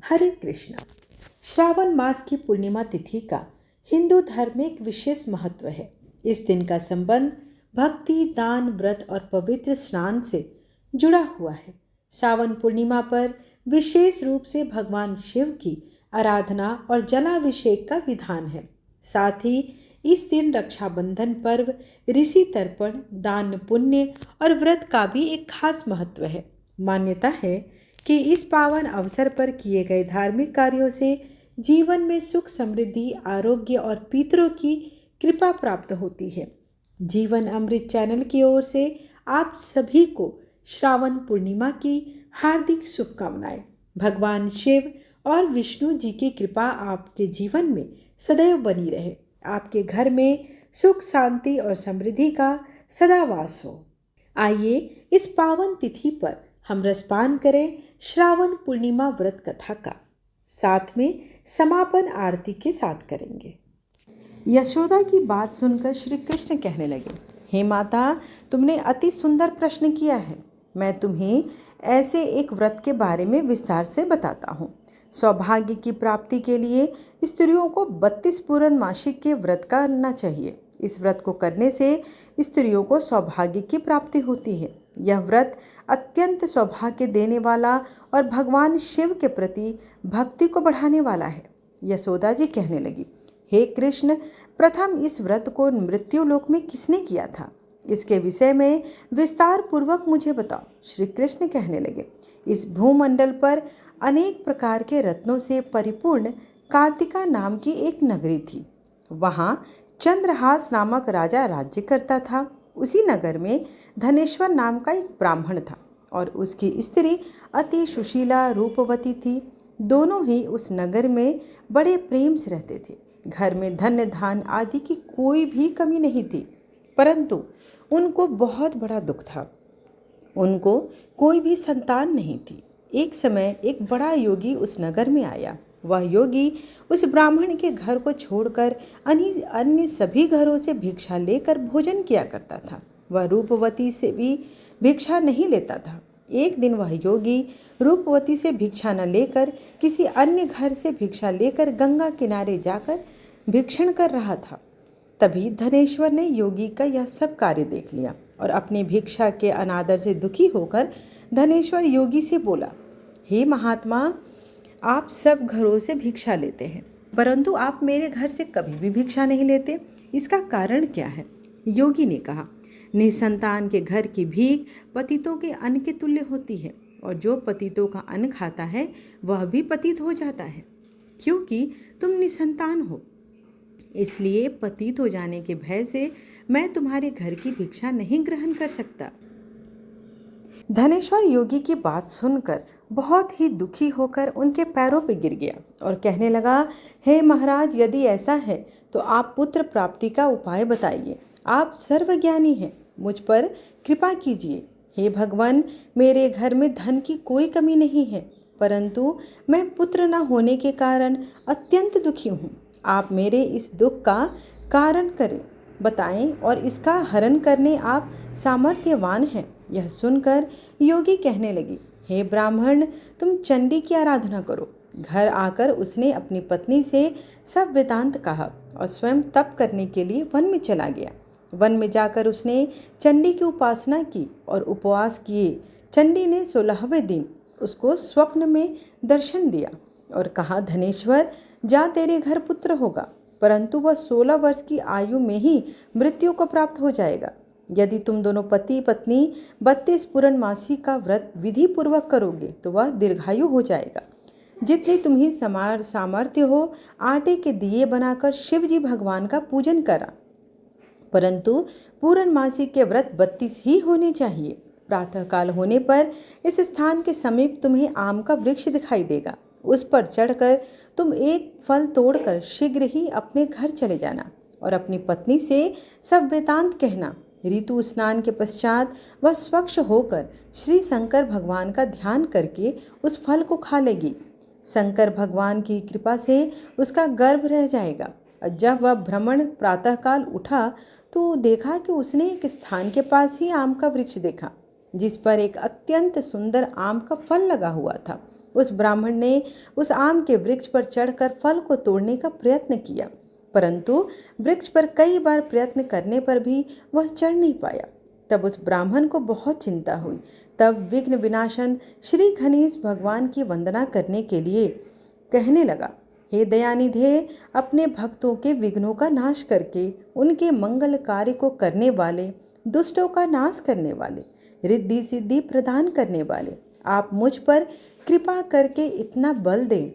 हरे कृष्णा। श्रावण मास की पूर्णिमा तिथि का हिंदू धर्म में एक विशेष महत्व है। इस दिन का संबंध भक्ति, दान, व्रत और पवित्र स्नान से जुड़ा हुआ है। श्रावण पूर्णिमा पर विशेष रूप से भगवान शिव की आराधना और जलाभिषेक का विधान है। साथ ही इस दिन रक्षाबंधन पर्व, ऋषि तर्पण, दान पुण्य और व्रत का भी एक खास महत्व है। मान्यता है कि इस पावन अवसर पर किए गए धार्मिक कार्यों से जीवन में सुख, समृद्धि, आरोग्य और पितरों की कृपा प्राप्त होती है। जीवन अमृत चैनल की ओर से आप सभी को श्रावण पूर्णिमा की हार्दिक शुभकामनाएं। भगवान शिव और विष्णु जी की कृपा आपके जीवन में सदैव बनी रहे। आपके घर में सुख, शांति और समृद्धि का सदा वास हो। आइए इस पावन तिथि पर हम रसपान करें श्रावण पूर्णिमा व्रत कथा का। साथ में समापन आरती के साथ करेंगे। यशोदा की बात सुनकर श्री कृष्ण कहने लगे, हे माता, तुमने अति सुंदर प्रश्न किया है। मैं तुम्हें ऐसे एक व्रत के बारे में विस्तार से बताता हूँ। सौभाग्य की प्राप्ति के लिए स्त्रियों को 32 पूर्णमासी के व्रत करना चाहिए। इस व्रत को करने से स्त्रियों को सौभाग्य की प्राप्ति होती है। यह व्रत अत्यंत सौभाग्य देने वाला और भगवान शिव के प्रति भक्ति को बढ़ाने वाला है। यशोदा जी कहने लगी, हे कृष्ण, प्रथम इस व्रत को मृत्यु लोक में किसने किया था? इसके विषय में विस्तार पूर्वक मुझे बताओ। श्री कृष्ण कहने लगे, इस भूमंडल पर अनेक प्रकार के रत्नों से परिपूर्ण कार्तिका नाम की एक नगरी थी। वहाँ चंद्रहास नामक राजा राज्य करता था। उसी नगर में धनेश्वर नाम का एक ब्राह्मण था और उसकी स्त्री अति सुशीला रूपवती थी। दोनों ही उस नगर में बड़े प्रेम से रहते थे। घर में धन्य धान आदि की कोई भी कमी नहीं थी, परंतु उनको बहुत बड़ा दुख था। उनको कोई भी संतान नहीं थी। एक समय एक बड़ा योगी उस नगर में आया। वह योगी उस ब्राह्मण के घर को छोड़कर अन्य सभी घरों से भिक्षा लेकर भोजन किया करता था। वह रूपवती से भी भिक्षा नहीं लेता था। एक दिन वह योगी रूपवती से भिक्षा न लेकर किसी अन्य घर से भिक्षा लेकर गंगा किनारे जाकर भिक्षण कर रहा था। तभी धनेश्वर ने योगी का यह सब कार्य देख लिया और अपनी भिक्षा के अनादर से दुखी होकर धनेश्वर योगी से बोला, हे महात्मा, आप सब घरों से भिक्षा लेते हैं, परंतु आप मेरे घर से कभी भी भिक्षा नहीं लेते। इसका कारण क्या है? योगी ने कहा, निसंतान के घर की भीख पतितों के अन्न के तुल्य होती है और जो पतितों का अन्न खाता है वह भी पतित हो जाता है। क्योंकि तुम निसंतान हो, इसलिए पतित हो जाने के भय से मैं तुम्हारे घर की भिक्षा नहीं ग्रहण कर सकता। धनेश्वर योगी की बात सुनकर बहुत ही दुखी होकर उनके पैरों पर गिर गया और कहने लगा, हे महाराज, यदि ऐसा है तो आप पुत्र प्राप्ति का उपाय बताइए। आप सर्वज्ञानी हैं, मुझ पर कृपा कीजिए। हे भगवान, मेरे घर में धन की कोई कमी नहीं है, परंतु मैं पुत्र न होने के कारण अत्यंत दुखी हूँ। आप मेरे इस दुख का कारण बताएं और इसका हरण करने आप सामर्थ्यवान हैं। यह सुनकर योगी कहने लगी, हे ब्राह्मण, तुम चंडी की आराधना करो। घर आकर उसने अपनी पत्नी से सब वेदांत कहा और स्वयं तप करने के लिए वन में चला गया। वन में जाकर उसने चंडी की उपासना की और उपवास किए। चंडी ने 16वें दिन उसको स्वप्न में दर्शन दिया और कहा, धनेश्वर, जा, तेरे घर पुत्र होगा, परंतु वह 16 वर्ष की आयु में ही मृत्यु को प्राप्त हो जाएगा। यदि तुम दोनों पति पत्नी 32 पूर्णमासी का व्रत विधि पूर्वक करोगे तो वह दीर्घायु हो जाएगा। जितनी तुम्हें सामर्थ्य हो, आटे के दिए बनाकर शिव जी भगवान का पूजन करा, परंतु पूर्णमासी के व्रत 32 ही होने चाहिए। प्रातःकाल होने पर इस स्थान के समीप तुम्हें आम का वृक्ष दिखाई देगा। उस पर चढ़कर तुम एक फल तोड़कर शीघ्र ही अपने घर चले जाना और अपनी पत्नी से सब वेदांत कहना। ऋतु स्नान के पश्चात वह स्वच्छ होकर श्री शंकर भगवान का ध्यान करके उस फल को खा लेगी। शंकर भगवान की कृपा से उसका गर्भ रह जाएगा। जब वह भ्रमण प्रातःकाल उठा तो देखा कि उसने एक स्थान के पास ही आम का वृक्ष देखा, जिस पर एक अत्यंत सुंदर आम का फल लगा हुआ था। उस ब्राह्मण ने उस आम के वृक्ष पर चढ़कर फल को तोड़ने का प्रयत्न किया, परंतु वृक्ष पर कई बार प्रयत्न करने पर भी वह चढ़ नहीं पाया। तब उस ब्राह्मण को बहुत चिंता हुई। तब विघ्न विनाशन श्री गणेश भगवान की वंदना करने के लिए कहने लगा, हे दयानिधे, अपने भक्तों के विघ्नों का नाश करके उनके मंगल कार्य को करने वाले, दुष्टों का नाश करने वाले, रिद्धि सिद्धि प्रदान करने वाले, आप मुझ पर कृपा करके इतना बल दें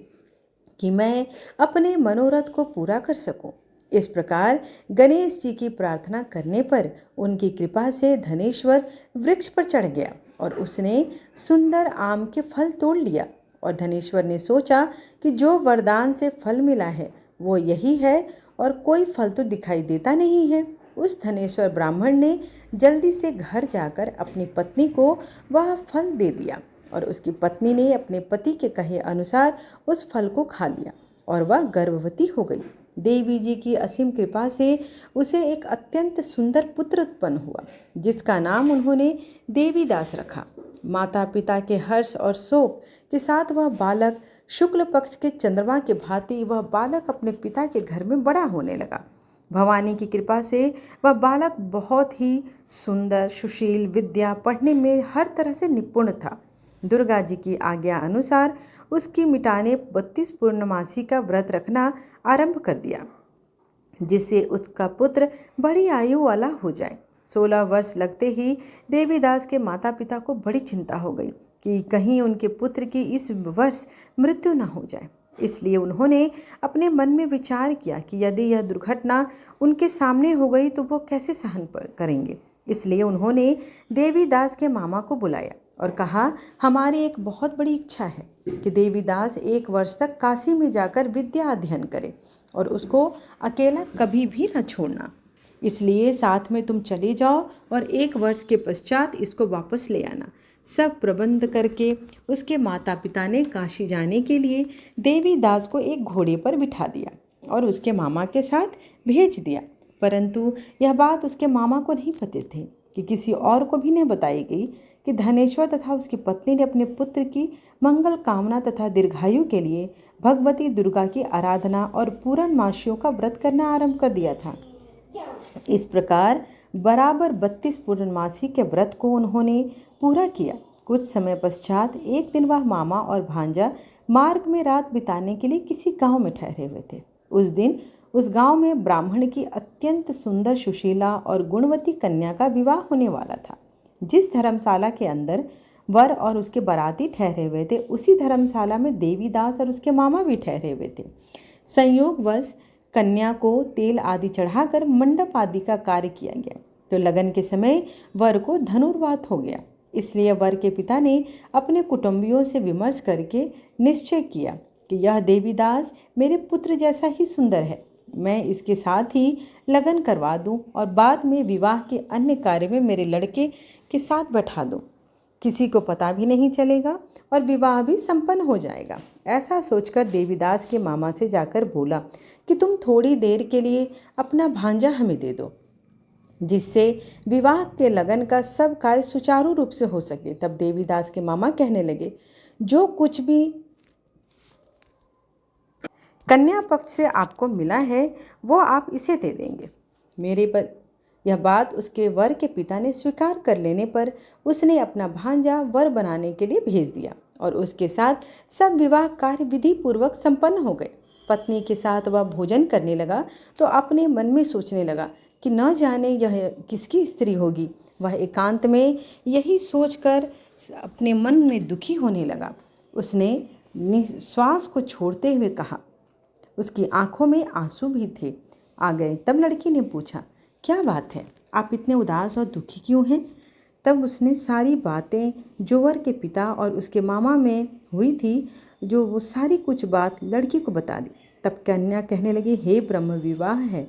कि मैं अपने मनोरथ को पूरा कर सकूं। इस प्रकार गणेश जी की प्रार्थना करने पर उनकी कृपा से धनेश्वर वृक्ष पर चढ़ गया और उसने सुंदर आम के फल तोड़ लिया। और धनेश्वर ने सोचा कि जो वरदान से फल मिला है वो यही है और कोई फल तो दिखाई देता नहीं है। उस धनेश्वर ब्राह्मण ने जल्दी से घर जाकर अपनी पत्नी को वह फल दे दिया और उसकी पत्नी ने अपने पति के कहे अनुसार उस फल को खा लिया और वह गर्भवती हो गई। देवी जी की असीम कृपा से उसे एक अत्यंत सुंदर पुत्र उत्पन्न हुआ, जिसका नाम उन्होंने देवीदास रखा। माता पिता के हर्ष और शोक के साथ वह बालक शुक्ल पक्ष के चंद्रमा के भांति वह बालक अपने पिता के घर में बड़ा होने लगा। भवानी की कृपा से वह बालक बहुत ही सुंदर, सुशील, विद्या, पढ़ने में हर तरह से निपुण था। दुर्गा जी की आज्ञा अनुसार उसकी मिटाने 32 पूर्णमासी का व्रत रखना आरंभ कर दिया, जिससे उसका पुत्र बड़ी आयु वाला हो जाए। 16 वर्ष लगते ही देवीदास के माता पिता को बड़ी चिंता हो गई कि कहीं उनके पुत्र की इस वर्ष मृत्यु न हो जाए। इसलिए उन्होंने अपने मन में विचार किया कि यदि यह दुर्घटना उनके सामने हो गई तो वो कैसे सहन करेंगे। इसलिए उन्होंने देवीदास के मामा को बुलाया और कहा, हमारी एक बहुत बड़ी इच्छा है कि देवीदास 1 वर्ष तक काशी में जाकर विद्या अध्ययन करे और उसको अकेला कभी भी न छोड़ना। इसलिए साथ में तुम चले जाओ और 1 वर्ष के पश्चात इसको वापस ले आना। सब प्रबंध करके उसके माता पिता ने काशी जाने के लिए देवीदास को एक घोड़े पर बिठा दिया और उसके मामा के साथ भेज दिया। परंतु यह बात उसके मामा को नहीं पता थी कि किसी और को भी नहीं बताई गई कि धनेश्वर तथा उसकी पत्नी ने अपने पुत्र की मंगल कामना तथा दीर्घायु के लिए भगवती दुर्गा की आराधना और पूर्णमासियों का व्रत करना आरंभ कर दिया था। इस प्रकार बराबर 32 पूर्णमासी के व्रत को उन्होंने पूरा किया। कुछ समय पश्चात एक दिन वह मामा और भांजा मार्ग में रात बिताने के लिए किसी गांव में ठहरे हुए थे। उस दिन उस गांव में ब्राह्मण की अत्यंत सुंदर, सुशीला और गुणवती कन्या का विवाह होने वाला था। जिस धर्मशाला के अंदर वर और उसके बाराती ठहरे हुए थे, उसी धर्मशाला में देवीदास और उसके मामा भी ठहरे हुए थे। संयोगवश कन्या को तेल आदि चढ़ाकर मंडप आदि का कार्य किया गया तो लगन के समय वर को धनुर्वात हो गया। इसलिए वर के पिता ने अपने कुटुंबियों से विमर्श करके निश्चय किया कि यह देवीदास मेरे पुत्र जैसा ही सुंदर है, मैं इसके साथ ही लगन करवा दूं और बाद में विवाह के अन्य कार्य में मेरे लड़के के साथ बैठा दूं। किसी को पता भी नहीं चलेगा और विवाह भी संपन्न हो जाएगा। ऐसा सोचकर देवीदास के मामा से जाकर बोला कि तुम थोड़ी देर के लिए अपना भांजा हमें दे दो, जिससे विवाह के लगन का सब कार्य सुचारू रूप से हो सके। तब देवीदास के मामा कहने लगे, जो कुछ भी कन्या पक्ष से आपको मिला है वो आप इसे दे देंगे। मेरे पर यह बात उसके वर के पिता ने स्वीकार कर लेने पर उसने अपना भांजा वर बनाने के लिए भेज दिया और उसके साथ सब विवाह कार्य विधि पूर्वक संपन्न हो गए। पत्नी के साथ वह भोजन करने लगा तो अपने मन में सोचने लगा कि न जाने यह किसकी स्त्री होगी। वह एकांत में यही सोचकर अपने मन में दुखी होने लगा। उसने निश्वास को छोड़ते हुए कहा, उसकी आंखों में आंसू भी थे आ गए। तब लड़की ने पूछा, क्या बात है, आप इतने उदास और दुखी क्यों हैं? तब उसने सारी बातें जो वर के पिता और उसके मामा में हुई थी, जो वो सारी कुछ बात लड़की को बता दी। तब कन्या कहने लगी, हे ब्रह्म विवाह है,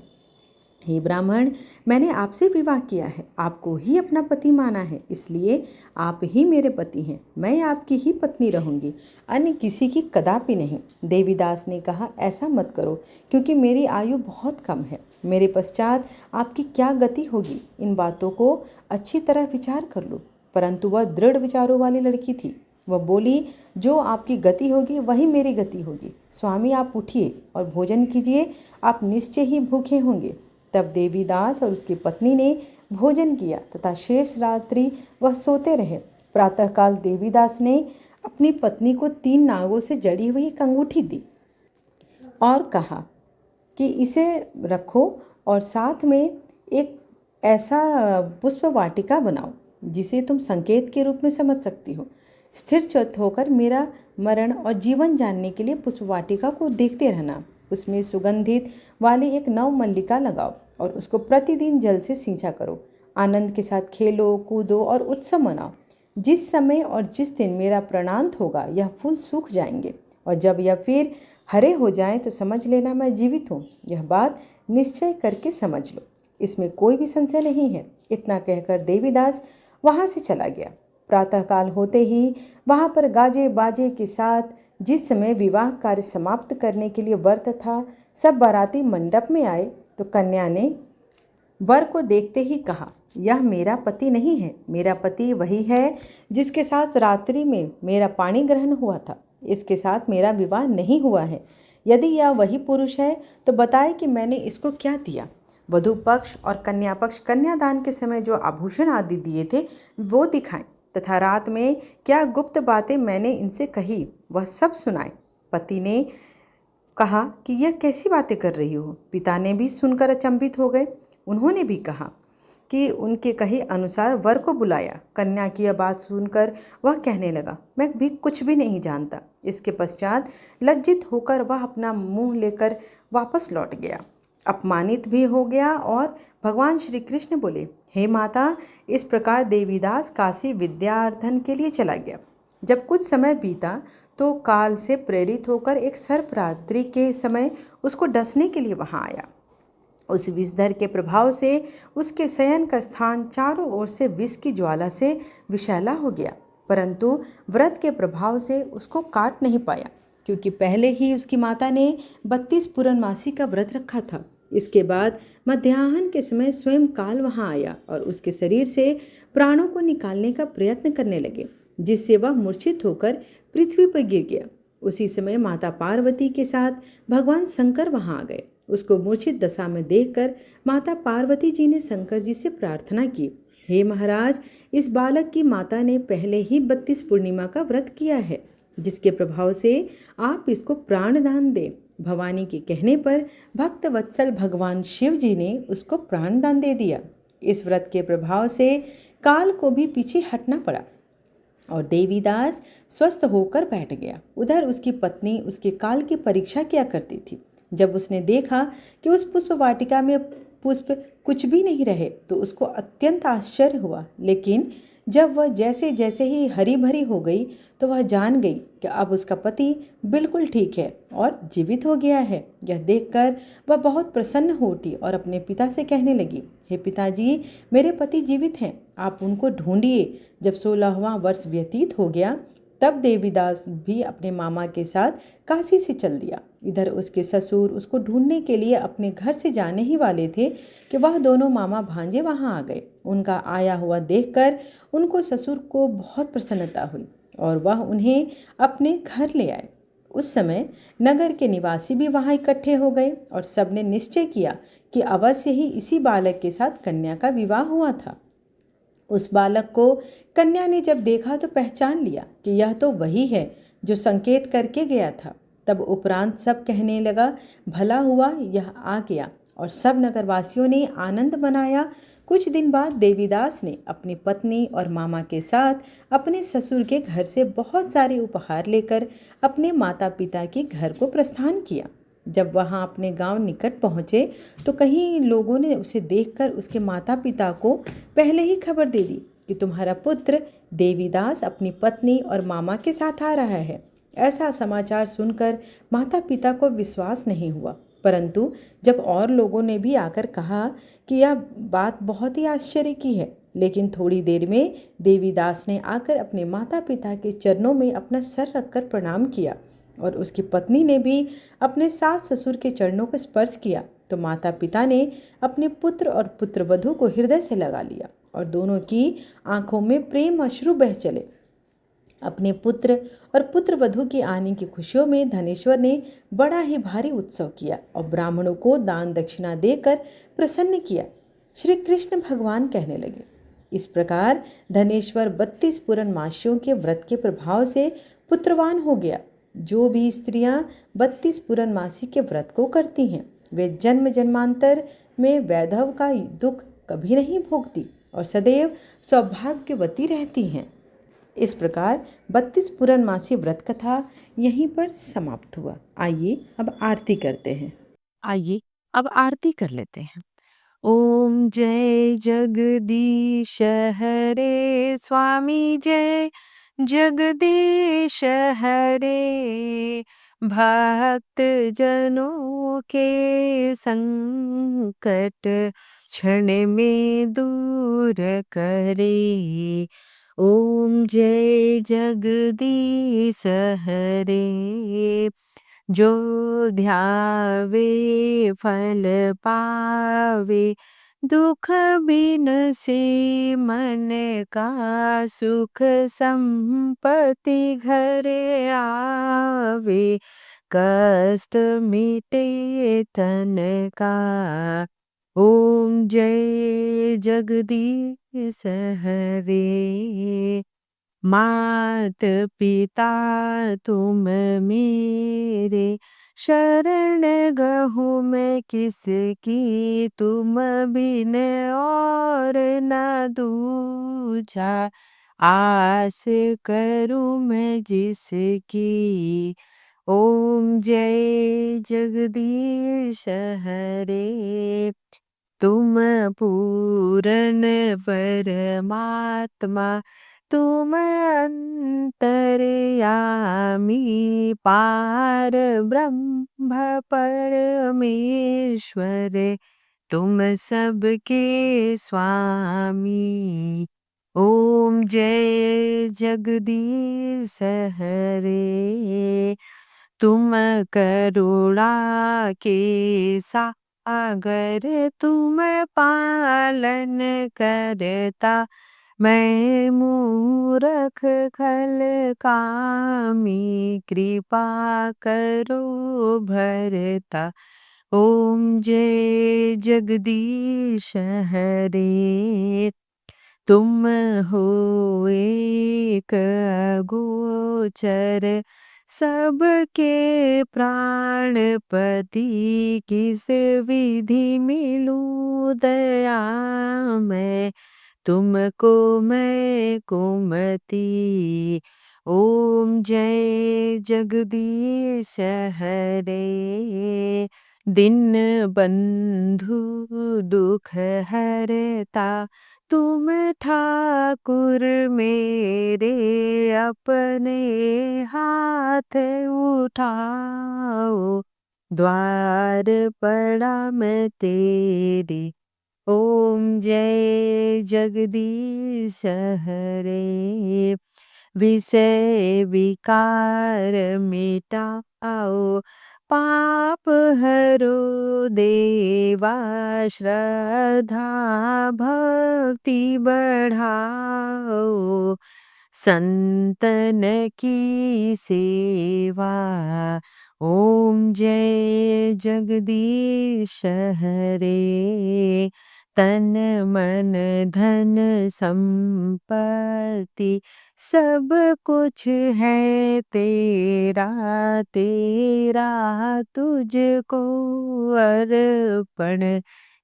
हे ब्राह्मण, मैंने आपसे विवाह किया है, आपको ही अपना पति माना है, इसलिए आप ही मेरे पति हैं, मैं आपकी ही पत्नी रहूंगी, अन्य किसी की कदापि नहीं। देवीदास ने कहा, ऐसा मत करो, क्योंकि मेरी आयु बहुत कम है, मेरे पश्चात आपकी क्या गति होगी, इन बातों को अच्छी तरह विचार कर लो। परंतु वह दृढ़ विचारों वाली लड़की थी। वह बोली, जो आपकी गति होगी वही मेरी गति होगी। स्वामी, आप उठिए और भोजन कीजिए, आप निश्चय ही भूखे होंगे। तब देवीदास और उसकी पत्नी ने भोजन किया तथा शेष रात्रि वह सोते रहे। प्रातःकाल देवीदास ने अपनी पत्नी को 3 नागों से जड़ी हुई एक अंगूठी दी और कहा कि इसे रखो और साथ में एक ऐसा पुष्प वाटिका बनाओ जिसे तुम संकेत के रूप में समझ सकती हो। स्थिर चित्त होकर मेरा मरण और जीवन जानने के लिए पुष्प वाटिका को देखते रहना। उसमें सुगंधित वाली एक नव मल्लिका लगाओ और उसको प्रतिदिन जल से सींचा करो। आनंद के साथ खेलो, कूदो और उत्सव मनाओ। जिस समय और जिस दिन मेरा प्रणांत होगा यह फूल सूख जाएंगे और जब यह फिर हरे हो जाएं तो समझ लेना मैं जीवित हूँ। यह बात निश्चय करके समझ लो, इसमें कोई भी संशय नहीं है। इतना कहकर देवीदास वहाँ से चला गया। प्रातःकाल होते ही वहाँ पर गाजे बाजे के साथ जिस समय विवाह कार्य समाप्त करने के लिए व्रत था, सब बाराती मंडप में आए तो कन्या ने वर को देखते ही कहा, यह मेरा पति नहीं है। मेरा पति वही है जिसके साथ रात्रि में मेरा पाणी ग्रहण हुआ था। इसके साथ मेरा विवाह नहीं हुआ है। यदि यह वही पुरुष है तो बताए कि मैंने इसको क्या दिया। वधू पक्ष और कन्या पक्ष कन्यादान के समय जो आभूषण आदि दिए थे वो दिखाएं तथा रात में क्या गुप्त बातें मैंने इनसे कही वह सब सुनाए। पति ने कहा कि यह कैसी बातें कर रही हो। पिता ने भी सुनकर अचंभित हो गए। उन्होंने भी कहा कि उनके कहे अनुसार वर को बुलाया। कन्या की यह बात सुनकर वह कहने लगा, मैं भी कुछ भी नहीं जानता। इसके पश्चात लज्जित होकर वह अपना मुंह लेकर वापस लौट गया, अपमानित भी हो गया और भगवान श्री कृष्ण बोले, हे माता, इस प्रकार देवीदास काशी विद्यार्थन के लिए चला गया। जब कुछ समय बीता तो काल से प्रेरित होकर एक सर्परात्रि के समय उसको डसने के लिए वहां आया। उस विषधर के प्रभाव से उसके शयन का स्थान चारों ओर से विष की ज्वाला से विषैला हो गया, परंतु व्रत के प्रभाव से उसको काट नहीं पाया, क्योंकि पहले ही उसकी माता ने 32 पूर्णमासी का व्रत रखा था। इसके बाद मध्याह्न के समय स्वयं काल वहां आया और उसके शरीर से प्राणों को निकालने का प्रयत्न करने लगे, जिससे वह मूर्छित होकर पृथ्वी पर गिर गया। उसी समय माता पार्वती के साथ भगवान शंकर वहां आ गए। उसको मूर्छित दशा में देखकर माता पार्वती जी ने शंकर जी से प्रार्थना की, हे महाराज, इस बालक की माता ने पहले ही 32 पूर्णिमा का व्रत किया है, जिसके प्रभाव से आप इसको प्राणदान दें। भवानी के कहने पर भक्त वत्सल भगवान शिव जी ने उसको प्राणदान दे दिया। इस व्रत के प्रभाव से काल को भी पीछे हटना पड़ा और देवीदास स्वस्थ होकर बैठ गया। उधर उसकी पत्नी उसके काल की परीक्षा किया करती थी। जब उसने देखा कि उस पुष्प वाटिका में पुष्प कुछ भी नहीं रहे तो उसको अत्यंत आश्चर्य हुआ, लेकिन जब वह जैसे जैसे ही हरी भरी हो गई तो वह जान गई कि अब उसका पति बिल्कुल ठीक है और जीवित हो गया है। यह देखकर वह बहुत प्रसन्न हो उठी और अपने पिता से कहने लगी, हे पिताजी, मेरे पति जीवित हैं, आप उनको ढूंढिए। जब 16वां वर्ष व्यतीत हो गया तब देवीदास भी अपने मामा के साथ काशी से चल दिया। इधर उसके ससुर उसको ढूंढने के लिए अपने घर से जाने ही वाले थे कि वह दोनों मामा भांजे वहां आ गए। उनका आया हुआ देखकर उनको ससुर को बहुत प्रसन्नता हुई और वह उन्हें अपने घर ले आए। उस समय नगर के निवासी भी वहां इकट्ठे हो गए और सबने निश्चय किया कि अवश्य ही इसी बालक के साथ कन्या का विवाह हुआ था। उस बालक को कन्या ने जब देखा तो पहचान लिया कि यह तो वही है जो संकेत करके गया था। तब उपरांत सब कहने लगा, भला हुआ यह आ गया, और सब नगरवासियों ने आनंद मनाया। कुछ दिन बाद देवीदास ने अपनी पत्नी और मामा के साथ अपने ससुर के घर से बहुत सारे उपहार लेकर अपने माता पिता के घर को प्रस्थान किया। जब वहां अपने गांव निकट पहुंचे तो कहीं लोगों ने उसे देखकर उसके माता पिता को पहले ही खबर दे दी कि तुम्हारा पुत्र देवीदास अपनी पत्नी और मामा के साथ आ रहा है। ऐसा समाचार सुनकर माता पिता को विश्वास नहीं हुआ, परंतु जब और लोगों ने भी आकर कहा कि यह बात बहुत ही आश्चर्य की है, लेकिन थोड़ी देर में देवीदास ने आकर अपने माता पिता के चरणों में अपना सर रखकर प्रणाम किया और उसकी पत्नी ने भी अपने सास ससुर के चरणों को स्पर्श किया तो माता पिता ने अपने पुत्र और पुत्रवधू को हृदय से लगा लिया और दोनों की आंखों में प्रेम अश्रु बह चले। अपने पुत्र और पुत्रवधू के आने की खुशियों में धनेश्वर ने बड़ा ही भारी उत्सव किया और ब्राह्मणों को दान दक्षिणा देकर प्रसन्न किया। श्री कृष्ण भगवान कहने लगे, इस प्रकार धनेश्वर 32 पूर्णमासियों के व्रत के प्रभाव से पुत्रवान हो गया। जो भी स्त्रियां 32 पूर्णमासी के व्रत को करती हैं वे जन्म जन्मांतर में वैधव का दुख कभी नहीं भोगती और सदैव सौभाग्यवती रहती हैं। इस प्रकार 32 पूर्णमासी व्रत कथा यहीं पर समाप्त हुआ। आइए अब आरती करते हैं। आइए अब आरती कर लेते हैं। ओम जय जगदीश हरे स्वामी जय जगदीश हरे। भक्त जनों के संकट क्षण में दूर करे। ओम जय जगदीश हरे। जो ध्यावे फल पावे दुख बिन से मन का सुख संपत्ति घर आवे। कष्ट मिटे तन का। ओम जय जगदीश हरे। मात पिता तुम मेरे शरण गहूँ मैं किसकी तुम बिन और न दूजा। आस करूँ मैं जिसकी। ओम जय जगदीश हरे। तुम पूरन परमात्मा तुम अंतर्यामी पार ब्रह्म परमेश्वर तुम सबके स्वामी। ओम जय जगदीश हरे। तुम करुणा के सागर तुम पालन करता मैं मूरख खल कामी कृपा करो भरता। ओम जय जगदीश हरे। तुम हो एक अगोचर सबके प्राणपति किस विधि मिलूं दया मैं तुमको मैं कुमति। ओम जय जगदीश हरे। दिन बंधु दुख हरता तुम ठाकुर मेरे अपने हाथ उठाओ। द्वार पड़ा मैं तेरी। ओम जय जगदीश हरे। विषय विकार मिटाओ पाप हरो देवा श्रद्धा भक्ति बढ़ाओ। संतन की सेवा। ओम जय जगदीश हरे। तन मन धन संपत्ति सब कुछ है तेरा तेरा तुझको अर्पण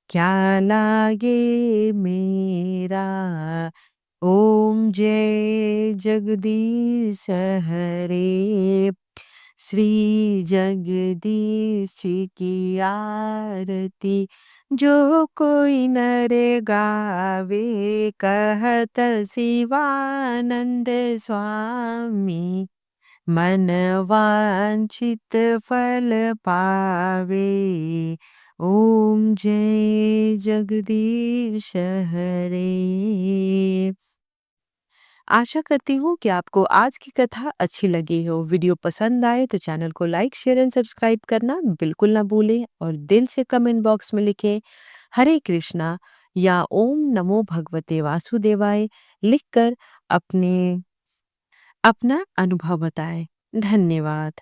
क्या लागे मेरा। ओम जय जगदीश हरे। श्री जगदीश की आरती जो कोई नर गावे कहत शिवानंद स्वामी मन वांछित फल पावे। ओम जय जगदीश हरे। आशा करती हूँ कि आपको आज की कथा अच्छी लगी हो। वीडियो पसंद आए तो चैनल को लाइक शेयर एंड सब्सक्राइब करना बिल्कुल ना भूलें और दिल से कमेंट बॉक्स में लिखें हरे कृष्णा या ओम नमो भगवते वासुदेवाय लिखकर अपने अपना अनुभव बताएं। धन्यवाद।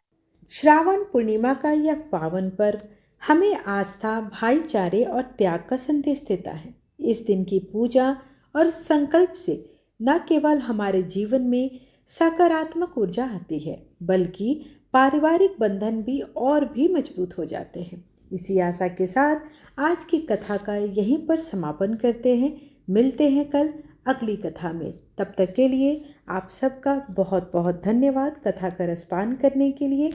श्रावण पूर्णिमा का यह पावन पर्व हमें आस्था, भाईचारे और त्याग का संदेश देता है। इस दिन की पूजा और संकल्प से न केवल हमारे जीवन में सकारात्मक ऊर्जा आती है, बल्कि पारिवारिक बंधन भी और भी मजबूत हो जाते हैं। इसी आशा के साथ आज की कथा का यहीं पर समापन करते हैं। मिलते हैं कल अगली कथा में। तब तक के लिए आप सबका बहुत बहुत धन्यवाद कथा का रसपान करने के लिए।